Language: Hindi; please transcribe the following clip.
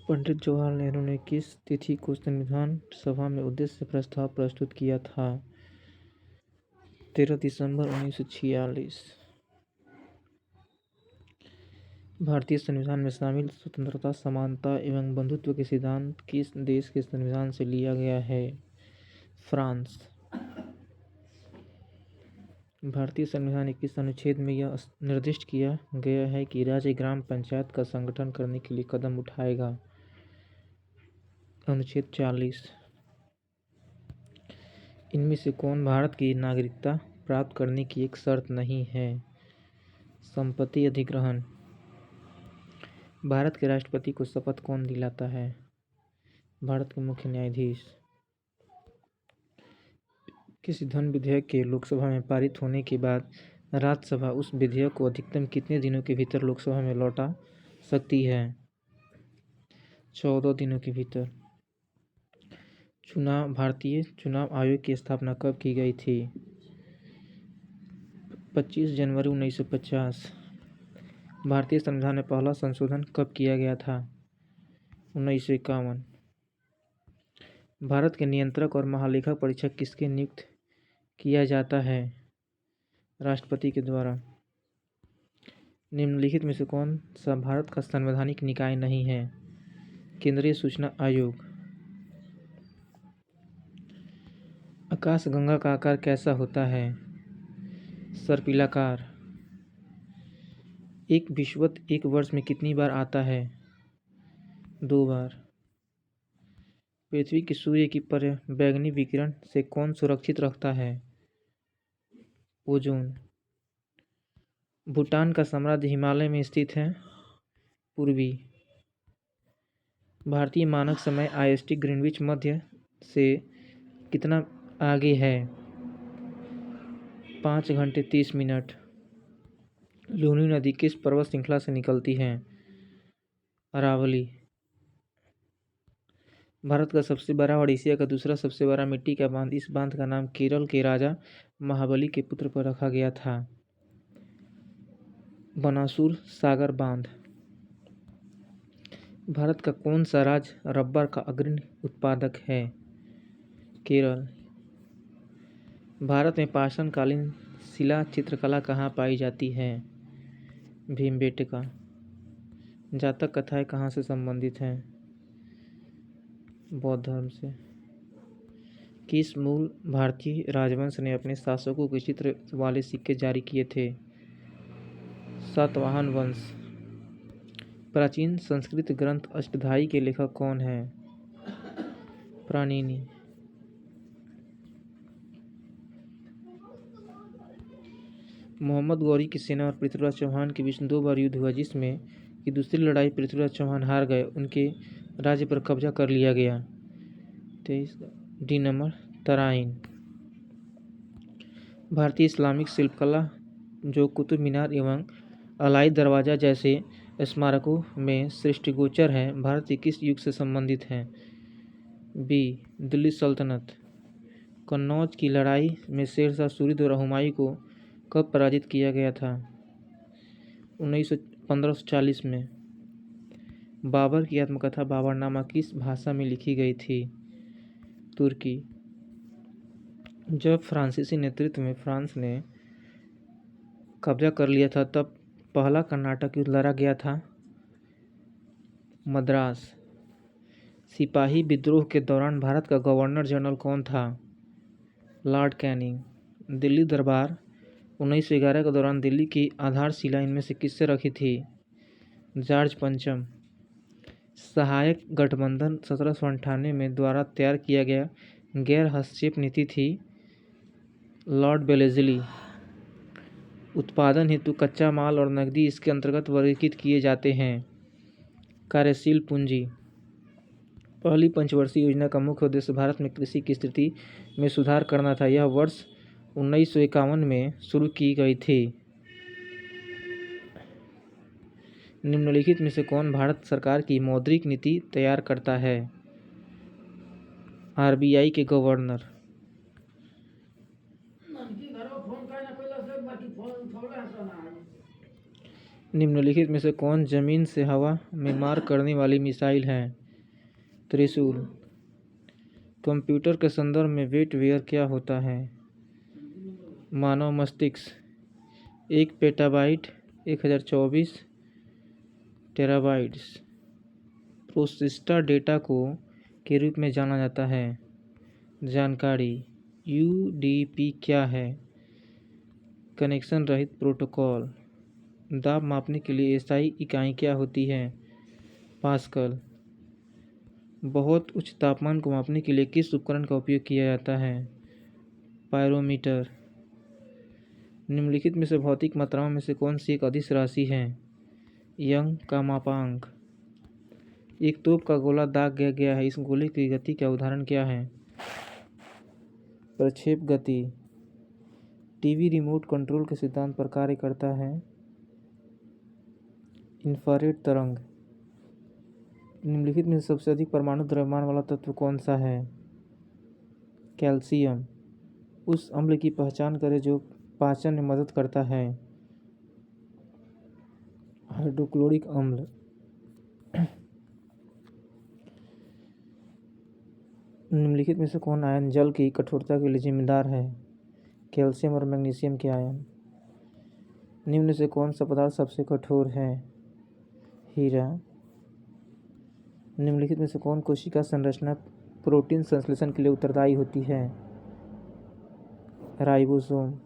पंडित जवाहरलाल नेहरू ने किस तिथि को संविधान सभा में उद्देश्य प्रस्ताव प्रस्तुत किया था? 13 दिसंबर 1946। भारतीय संविधान में शामिल स्वतंत्रता, समानता एवं बंधुत्व के सिद्धांत किस देश के संविधान से लिया गया है? फ्रांस। भारतीय संविधान के किस अनुच्छेद में यह निर्दिष्ट किया गया है कि राज्य ग्राम पंचायत का संगठन करने के लिए कदम उठाएगा? अनुच्छेद 40। इनमें से कौन भारत की नागरिकता प्राप्त करने की एक शर्त नहीं है? संपत्ति अधिग्रहण। भारत के राष्ट्रपति को शपथ कौन दिलाता है? भारत के मुख्य न्यायाधीश। किसी धन विधेयक के लोकसभा में पारित होने के बाद राज्यसभा उस विधेयक को अधिकतम कितने दिनों के भीतर लोकसभा में लौटा सकती है? 14 दिनों के भीतर। भारतीय चुनाव आयोग की स्थापना कब की गई थी? 25 जनवरी 1950। भारतीय संविधान में पहला संशोधन कब किया गया था? 1951। भारत के नियंत्रक और महालेखा परीक्षक किसके नियुक्त किया जाता है? राष्ट्रपति के द्वारा। निम्नलिखित में से कौन सा भारत का संवैधानिक निकाय नहीं है? केंद्रीय सूचना आयोग। आकाशगंगा का आकार कैसा होता है? सर्पिलाकार। एक विषुवत एक वर्ष में कितनी बार आता है? 2 बार। पृथ्वी की सूर्य की पराबैंगनी विकिरण से कौन सुरक्षित रखता है? ओजोन। भूटान का साम्राज्य हिमालय में स्थित है? पूर्वी। भारतीय मानक समय IST ग्रीनविच मध्य से कितना आगे है? 5 घंटे 30 मिनट। लूनी नदी किस पर्वत श्रृंखला से निकलती है? अरावली। भारत का सबसे बड़ा और एशिया का दूसरा सबसे बड़ा मिट्टी का बांध, इस बांध का नाम केरल के राजा महाबली के पुत्र पर रखा गया था। बनासुर सागर बांध। भारत का कौन सा राज्य रबर का अग्रणी उत्पादक है? केरल। भारत में पाषाणकालीन शिला चित्रकला कहाँ पाई जाती है? भीमबेटका। जातक कथाएं कहाँ से संबंधित हैं? बौद्ध धर्म से। किस मूल भारतीय राजवंश ने अपने शासकों के चित्र वाले सिक्के जारी किए थे? सातवाहन वंश। प्राचीन संस्कृत ग्रंथ अष्टधाई के लेखक कौन हैं? पाणिनि। मोहम्मद गौरी की सेना और पृथ्वीराज चौहान के बीच 2 बार युद्ध हुआ, जिसमें की दूसरी लड़ाई पृथ्वीराज चौहान हार गए, उनके राज्य पर कब्जा कर लिया गया। 23 डी नंबर तराइन। भारतीय इस्लामिक शिल्पकला जो कुतुब मीनार एवं अलाई दरवाजा जैसे स्मारकों में सृष्टिगोचर है, भारत के किस युग से संबंधित हैं? बी. दिल्ली सल्तनत। कन्नौज की लड़ाई में शेरशाह सूरी द्वारा हुमायूं को कब पराजित किया गया था? 1540 में। बाबर की आत्मकथा बाबरनामा किस भाषा में लिखी गई थी? तुर्की। जब फ्रांसीसी नेतृत्व में फ्रांस ने कब्जा कर लिया था, तब पहला कर्नाटक युद्ध लड़ा गया था? मद्रास। सिपाही विद्रोह के दौरान भारत का गवर्नर जनरल कौन था? Lord Canning. दिल्ली दरबार 1911 के दौरान दिल्ली की आधारशिला इनमें से किससे रखी थी? जॉर्ज पंचम। सहायक गठबंधन 1798 में द्वारा तैयार किया गया गैर हस्तक्षेप नीति थी? Lord Wellesley. उत्पादन हेतु कच्चा माल और नकदी इसके अंतर्गत वर्गीकृत किए जाते हैं? कार्यशील पूंजी। पहली पंचवर्षीय योजना का मुख्य उद्देश्य भारत में कृषि की स्थिति में सुधार करना था। यह वर्ष 1951 में शुरू की गई थी। निम्नलिखित में से कौन भारत सरकार की मौद्रिक नीति तैयार करता है? RBI के गवर्नर। निम्नलिखित में से कौन जमीन से हवा में मार करने वाली मिसाइल है? त्रिशूल। कंप्यूटर के संदर्भ में वेटवेयर क्या होता है? मानव मस्तिष्क। 1 पेटाबाइट 1024 टेराबाइट्स प्रोसेस्ड डेटा को के रूप में जाना जाता है। जानकारी। यूडीपी क्या है? कनेक्शन रहित प्रोटोकॉल। दाब मापने के लिए एसआई इकाई क्या होती है? पास्कल। बहुत उच्च तापमान को मापने के लिए किस उपकरण का उपयोग किया जाता है? पायरोमीटर। निम्नलिखित में से भौतिक मात्राओं में से कौन सी एक अदिश राशि है? यंग का मापांक। एक तोप का गोला दागा गया है, इस गोले की गति का उदाहरण क्या है? प्रक्षेप गति। टीवी रिमोट कंट्रोल के सिद्धांत पर कार्य करता है। इंफ्रारेड तरंग। निम्नलिखित में सबसे अधिक परमाणु द्रव्यमान वाला तत्व कौन सा है? कैल्शियम। उस अम्ल की पहचान करें जो पाचन में मदद करता है। हाइड्रोक्लोरिक अम्ल। निम्नलिखित में से कौन आयन जल की कठोरता के लिए जिम्मेदार है? कैल्शियम और मैग्नीशियम के आयन। निम्न से कौन सा पदार्थ सबसे कठोर है? हीरा। निम्नलिखित में से कौन कोशिका संरचना प्रोटीन संश्लेषण के लिए उत्तरदायी होती है? राइबोसोम।